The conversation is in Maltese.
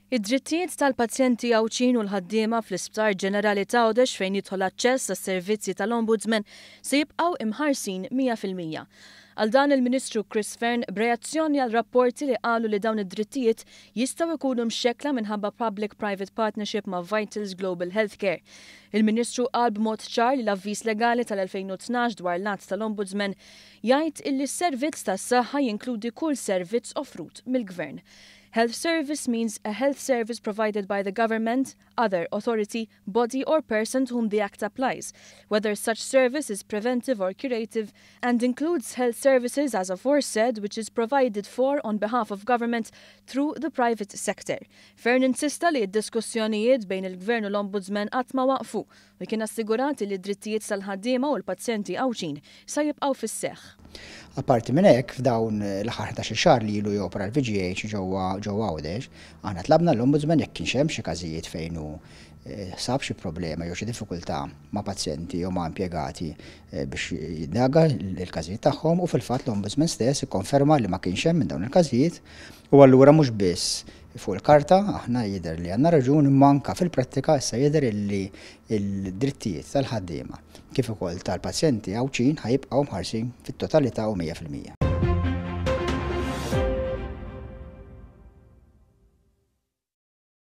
Id-drittijiet tal-pazjenti għawċin u l-ħaddiema fl-Isptar Ġenerali ta' Għawdex fejn jidħol aċċess għas-servizzi tal-Ombudsman se jibqgħu imħarsin 100%. Għal dan il-Ministru Chris Fern b'reazzjoni għal rapporti li qalu li dawn id-drittijiet jistgħu jkunu mxekkla minħabba Public-Private Partnership ma' Vitals Global Healthcare. Il-Ministru qal b'mod ċar li l-avviż legali tal-2012 dwar l-att tal-Ombudsman jgħid illi s-servizz tas-saħħa jinkludi kull servizz offrut mill-Gvern. Health service means a health service provided by the government, other authority, body or person to whom the Act applies, whether such service is preventive or curative, and includes health services as aforesaid which is provided for on behalf of government through the private sector. Fern insista li d-diskussjonijiet bejn il-Gvern u l-Ombudsman qatt ma waqfu u kien assigurat li d-drittijiet tal-ħaddiema u l-pazjenti għawċin sa jibqgħu fis-seħħ. Apparti minn hekk f'dawn l-aħħar 11 xahar li ilu jopra l-VGH ġewwa Għawdex, aħna tlabna l-Ombudsman jekk kienx hemm xi każijiet fejn hu sab xi problema jew xi diffikultà ma' pazjenti jew ma' impjegati biex jiddaga l-każijiet tagħhom u fil-fatt l-Ombudsman stess ikkonferma li ma kienx hemm minn dawn il-każijiet u allura mhux biss fuq il-karta aħna jidher li għandna raġun imma anke fil-prattika issa jidher li l-drittijiet tal-ħaddiema kif ukoll tal-pazjenti għawċin ħajibqgħu mħarsin fit-totalità u 100%.